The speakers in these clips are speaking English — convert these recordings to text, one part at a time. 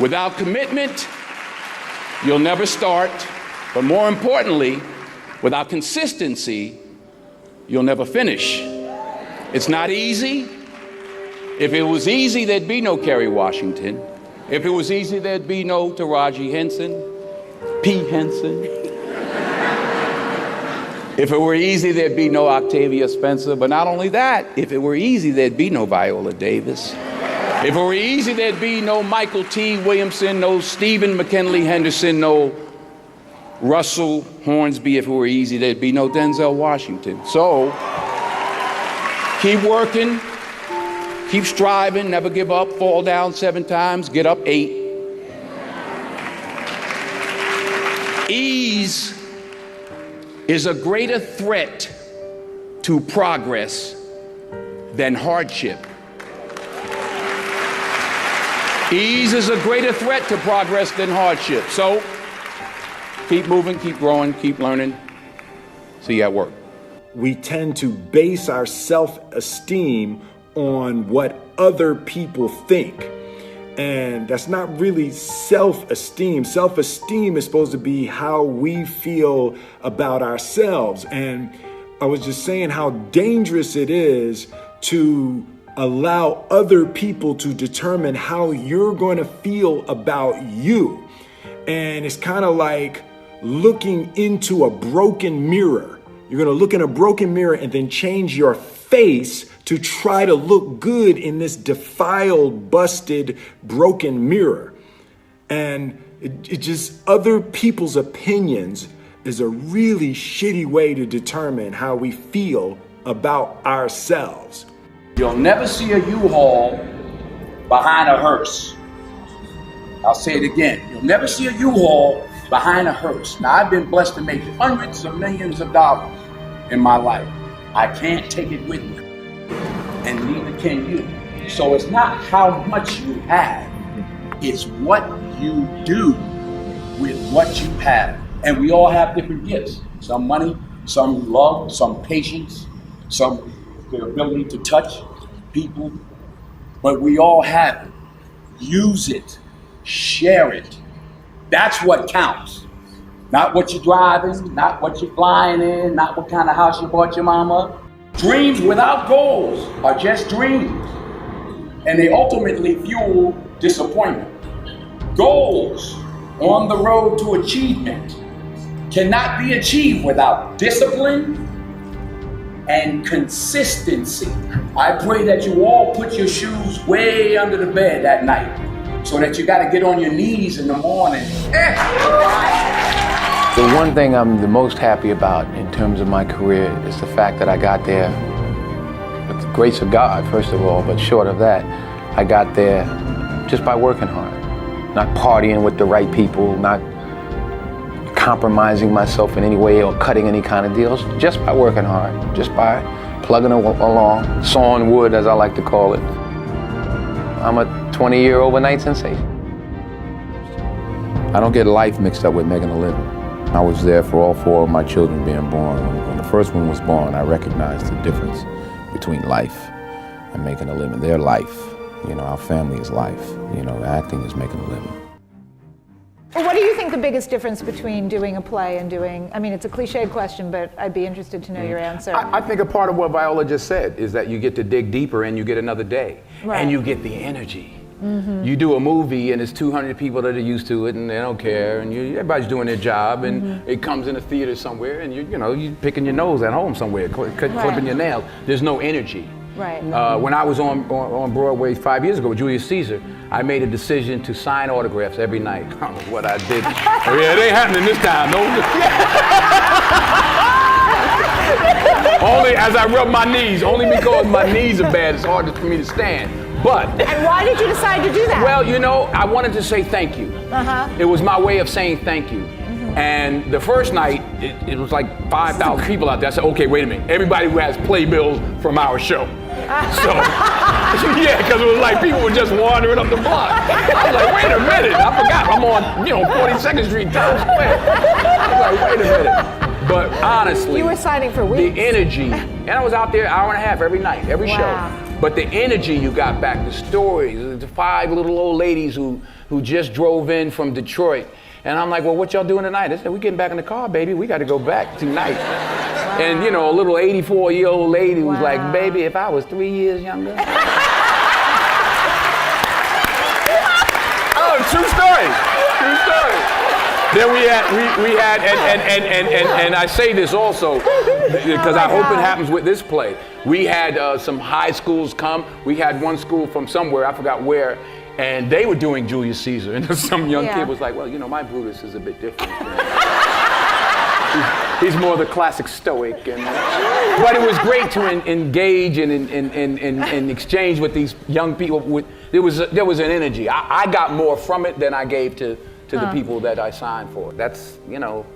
Without commitment, you'll never start. But more importantly, without consistency, you'll never finish. It's not easy. If it was easy, there'd be no Kerry Washington. If it was easy, there'd be no Taraji Henson, P. Henson. If it were easy, there'd be no Octavia Spencer. But not only that, if it were easy, there'd be no Viola Davis. If it were easy, there'd be no Michael T. Williamson, no Stephen McKinley Henderson, no Russell Hornsby. If it were easy, there'd be no Denzel Washington. So, keep working, keep striving, never give up, fall down 7 times, get up 8. Ease is a greater threat to progress than hardship. Ease is a greater threat to progress than hardship. So, keep moving, keep growing, keep learning. See you at work. We tend to base our self-esteem on what other people think. And that's not really self-esteem. Self-esteem is supposed to be how we feel about ourselves. And I was just saying how dangerous it is to allow other people to determine how you're going to feel about you. And it's kind of like looking into a broken mirror. You're going to look in a broken mirror and then change your face to try to look good in this defiled, busted, broken mirror. And it just, other people's opinions is a really shitty way to determine how we feel about ourselves. You'll never see a U-Haul behind a hearse. I'll say it again. You'll never see a U-Haul behind a hearse. Now, I've been blessed to make hundreds of millions of dollars in my life. I can't take it with me, and neither can you. So it's not how much you have, it's what you do with what you have. And we all have different gifts. Some money, some love, some patience, some the ability to touch people, but we all have it. Use it, share it. That's what counts. Not what you're driving, not what you're flying in, not what kind of house you bought your mama. Dreams without goals are just dreams, and they ultimately fuel disappointment. Goals on the road to achievement cannot be achieved without discipline and consistency. I pray that you all put your shoes way under the bed at night so that you gotta get on your knees in the morning. The one thing I'm the most happy about in terms of my career is the fact that I got there with the grace of God, first of all, but short of that, I got there just by working hard, not partying with the right people, not compromising myself in any way or cutting any kind of deals, just by working hard, just by plugging along, sawing wood, as I like to call it. I'm a 20-year overnight sensation. I don't get life mixed up with making a living. I was there for all 4 of my children being born. When the first one was born, I recognized the difference between life and making a living. Their life, our family is life. Acting is making a living. What do you think the biggest difference between doing a play and doing, it's a cliched question, but I'd be interested to know your answer. I think a part of what Viola just said is that you get to dig deeper and you get another day. Right. And you get the energy. Mm-hmm. You do a movie and it's 200 people that are used to it and they don't care and everybody's doing their job and it comes in a theater somewhere and you're picking your nose at home somewhere, clipping your nails. There's no energy. Right. When I was on Broadway 5 years ago with Julius Caesar, I made a decision to sign autographs every night. I don't know what I did. It ain't happening this time, no. Only as I rub my knees, only because my knees are bad, it's hard for me to stand. But. And why did you decide to do that? Well, I wanted to say thank you. It was my way of saying thank you. And the first night, it was like 5,000 people out there. I said, okay, wait a minute. Everybody who has playbills from our show. So, because it was like people were just wandering up the block. I was like, wait a minute. I forgot I'm on, 42nd Street, Times Square. I was like, wait a minute. But honestly, you were signing for weeks. The energy, and I was out there an hour and a half every night, every show. But the energy you got back, the stories, the 5 little old ladies who just drove in from Detroit. And I'm like, well, what y'all doing tonight? They said, we getting back in the car, baby. We got to go back tonight. Wow. And you know, a little 84-year-old lady was like, baby, if I was 3 years younger. Oh, true story. True story. Then we had, and I say this also because I hope it happens with this play. We had some high schools come. We had one school from somewhere, I forgot where, and they were doing Julius Caesar. And some young kid was like, well, you know, my Brutus is a bit different. He's more the classic stoic. But it was great to engage and exchange with these young people. There was an energy. I got more from it than I gave to the people that I signed for. That's, you know,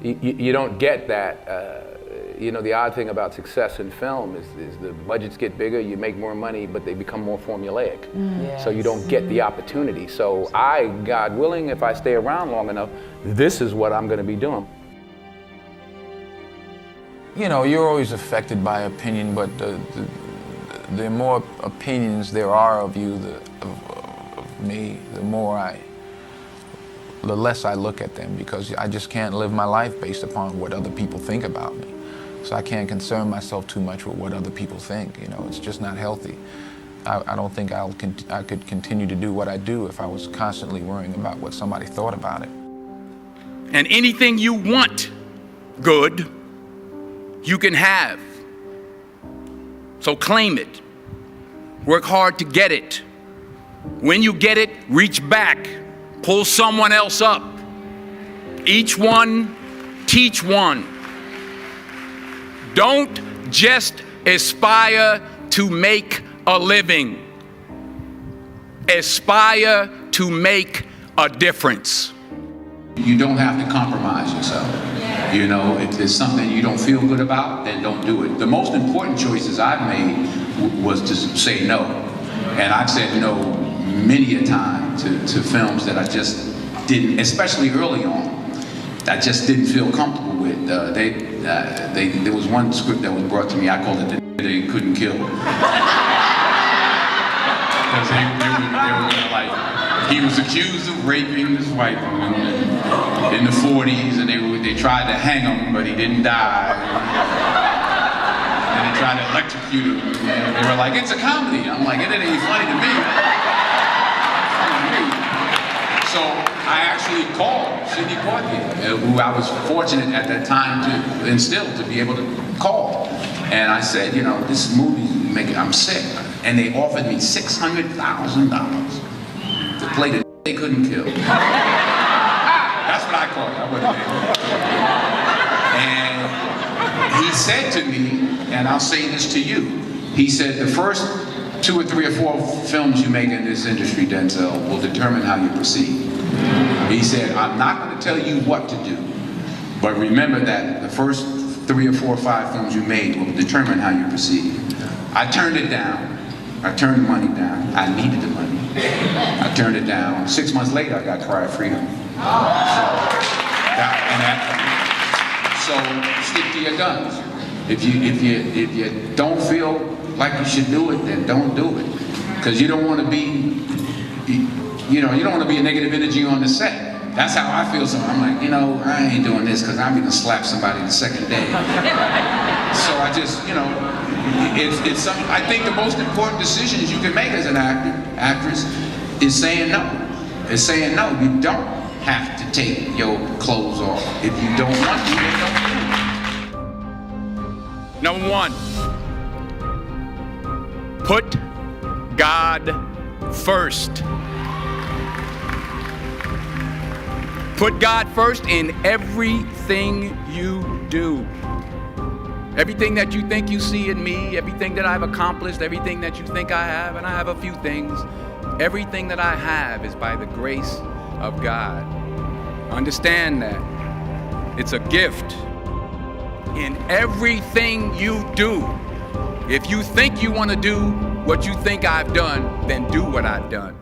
you don't get that. You know, the odd thing about success in film is the budgets get bigger, you make more money, but they become more formulaic. So you don't get the opportunity. So God willing, if I stay around long enough, this is what I'm gonna be doing. You know, you're always affected by opinion, but the more opinions there are of you, of me, the less I look at them, because I just can't live my life based upon what other people think about me. So I can't concern myself too much with what other people think. You know, it's just not healthy. I don't think I could continue to do what I do if I was constantly worrying about what somebody thought about it. And anything you want good, you can have. So claim it. Work hard to get it. When you get it, reach back. Pull someone else up. Each one, teach one. Don't just aspire to make a living. Aspire to make a difference. You don't have to compromise yourself. You know, if there's something you don't feel good about, then don't do it. The most important choices I've made was to say no. And I've said no many a time to films that I just didn't, especially early on, I just didn't feel comfortable with. There was one script that was brought to me, I called it the They Couldn't Kill. Because they were like, he was accused of raping his wife in the 40s, and they tried to hang him, but he didn't die. And they tried to electrocute him. And they were like, it's a comedy. I'm like, it ain't funny to me. So I actually called Sidney Poitier, who I was fortunate at that time to instill, to be able to call. And I said, you know, this movie, I'm sick. And they offered me $600,000 to play the They Couldn't Kill. That's what I called it. I wasn't there. And he said to me, and I'll say this to you, he said, the first 2 or 3 or 4 films you make in this industry, Denzel, will determine how you proceed. He said, I'm not going to tell you what to do, but remember that the first 3 or 4 or 5 films you made will determine how you proceed. I turned it down. I turned the money down. I needed the money. I turned it down. 6 months later, I got Cry of Freedom. So stick to your guns. If you don't feel like you should do it, then don't do it. Because you don't want to be, you don't want to be a negative energy on the set. That's how I feel. So I'm like, you know, I ain't doing this because I'm gonna slap somebody the second day. So I just, you know, it's something. I think the most important decisions you can make as an actress, is saying no. Is saying no. You don't have to take your clothes off. If you don't want to, then don't do it. Number 1, put God first. Put God first in everything you do. Everything that you think you see in me, everything that I've accomplished, everything that you think I have, and I have a few things, everything that I have is by the grace of God. Understand that. It's a gift. In everything you do, if you think you want to do what you think I've done, then do what I've done.